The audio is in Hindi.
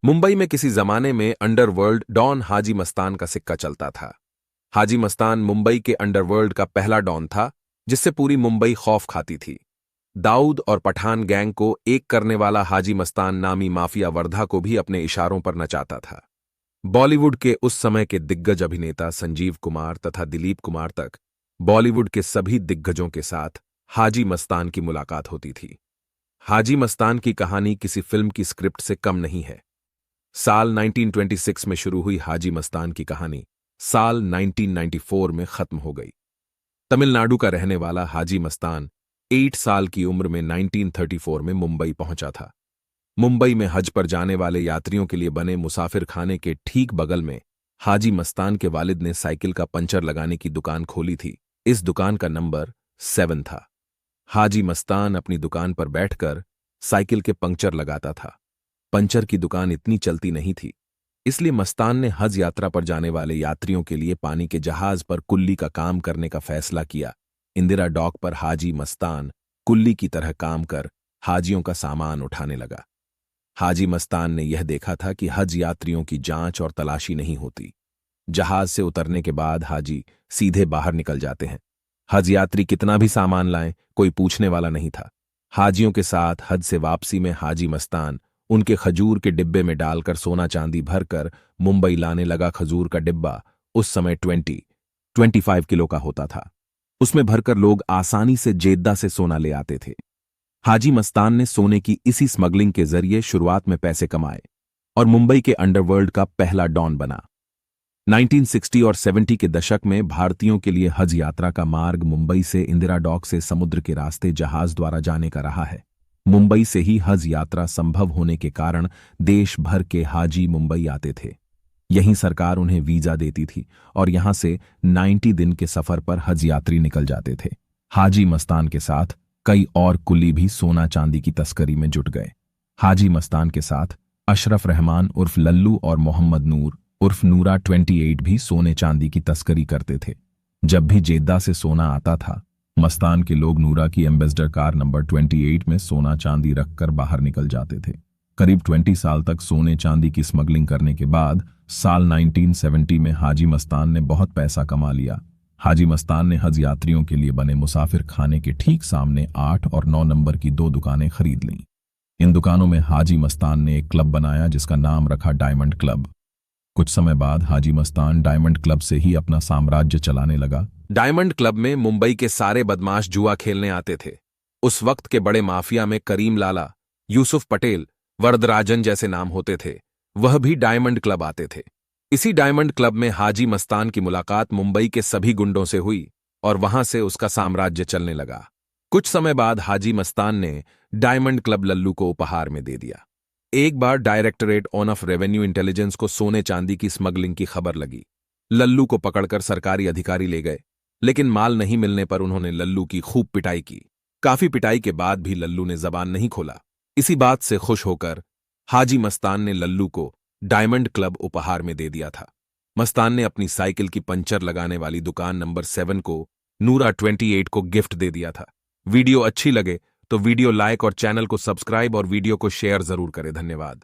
मुंबई में किसी जमाने में अंडरवर्ल्ड डॉन हाजी मस्तान का सिक्का चलता था। हाजी मस्तान मुंबई के अंडरवर्ल्ड का पहला डॉन था जिससे पूरी मुंबई खौफ खाती थी। दाऊद और पठान गैंग को एक करने वाला हाजी मस्तान नामी माफिया वर्धा को भी अपने इशारों पर नचाता था। बॉलीवुड के उस समय के दिग्गज अभिनेता संजीव कुमार तथा दिलीप कुमार तक बॉलीवुड के सभी दिग्गजों के साथ हाजी मस्तान की मुलाकात होती थी। हाजी मस्तान की कहानी किसी फिल्म की स्क्रिप्ट से कम नहीं है। साल 1926 में शुरू हुई हाजी मस्तान की कहानी साल 1994 में खत्म हो गई। तमिलनाडु का रहने वाला हाजी मस्तान 8 साल की उम्र में 1934 में मुंबई पहुंचा था। मुंबई में हज पर जाने वाले यात्रियों के लिए बने मुसाफिर खाने के ठीक बगल में हाजी मस्तान के वालिद ने साइकिल का पंचर लगाने की दुकान खोली थी। इस दुकान का नंबर 7 था। हाजी मस्तान अपनी दुकान पर बैठकर साइकिल के पंक्चर लगाता था। पंचर की दुकान इतनी चलती नहीं थी, इसलिए मस्तान ने हज यात्रा पर जाने वाले यात्रियों के लिए पानी के जहाज पर कुल्ली का काम करने का फैसला किया। इंदिरा डॉक पर हाजी मस्तान कुल्ली की तरह काम कर हाजियों का सामान उठाने लगा। हाजी मस्तान ने यह देखा था कि हज यात्रियों की जांच और तलाशी नहीं होती। जहाज से उतरने के बाद हाजी सीधे बाहर निकल जाते हैं। हज यात्री कितना भी सामान लाएं, कोई पूछने वाला नहीं था। हाजियों के साथ हज से वापसी में हाजी मस्तान उनके खजूर के डिब्बे में डालकर सोना चांदी भरकर मुंबई लाने लगा। खजूर का डिब्बा उस समय 25 किलो का होता था। उसमें भरकर लोग आसानी से जेद्दा से सोना ले आते थे। हाजी मस्तान ने सोने की इसी स्मगलिंग के जरिए शुरुआत में पैसे कमाए और मुंबई के अंडरवर्ल्ड का पहला डॉन बना। 1960 और 70 के दशक में भारतीयों के लिए हज यात्रा का मार्ग मुंबई से इंदिरा डॉक से समुद्र के रास्ते जहाज द्वारा जाने का रहा है। मुंबई से ही हज यात्रा संभव होने के कारण देश भर के हाजी मुंबई आते थे। यहीं सरकार उन्हें वीजा देती थी और यहां से 90 दिन के सफर पर हज यात्री निकल जाते थे। हाजी मस्तान के साथ कई और कुली भी सोना चांदी की तस्करी में जुट गए। हाजी मस्तान के साथ अशरफ रहमान उर्फ लल्लू और मोहम्मद नूर उर्फ नूरा 28 भी सोने चांदी की तस्करी करते थे। जब भी जेद्दा से सोना आता था, मस्तान के लोग नूरा की एम्बेसडर कार नंबर 28 में सोना चांदी रखकर बाहर निकल जाते थे। करीब 20 साल तक सोने चांदी की स्मगलिंग करने के बाद साल 1970 में हाजी मस्तान ने बहुत पैसा कमा लिया। हाजी मस्तान ने हज यात्रियों के लिए बने मुसाफिर खाने के ठीक सामने 8 और 9 नंबर की 2 दुकानें खरीद लीं। इन दुकानों में हाजी मस्तान ने एक क्लब बनाया जिसका नाम रखा डायमंड क्लब। कुछ समय बाद हाजी मस्तान डायमंड क्लब से ही अपना साम्राज्य चलाने लगा। डायमंड क्लब में मुंबई के सारे बदमाश जुआ खेलने आते थे। उस वक्त के बड़े माफिया में करीम लाला, यूसुफ पटेल, वरदराजन जैसे नाम होते थे। वह भी डायमंड क्लब आते थे। इसी डायमंड क्लब में हाजी मस्तान की मुलाकात मुंबई के सभी गुंडों से हुई और वहां से उसका साम्राज्य चलने लगा। कुछ समय बाद हाजी मस्तान ने डायमंड क्लब लल्लू को उपहार में दे दिया। एक बार डायरेक्टरेट ऑफ रेवेन्यू इंटेलिजेंस को सोने चांदी की स्मगलिंग की खबर लगी। लल्लू को पकड़कर सरकारी अधिकारी ले गए, लेकिन माल नहीं मिलने पर उन्होंने लल्लू की खूब पिटाई की। काफी पिटाई के बाद भी लल्लू ने जबान नहीं खोला। इसी बात से खुश होकर हाजी मस्तान ने लल्लू को डायमंड क्लब उपहार में दे दिया था। मस्तान ने अपनी साइकिल की पंचर लगाने वाली दुकान नंबर 7 को नूरा 28 को गिफ्ट दे दिया था। वीडियो अच्छी लगे तो वीडियो लाइक और चैनल को सब्सक्राइब और वीडियो को शेयर जरूर करें। धन्यवाद।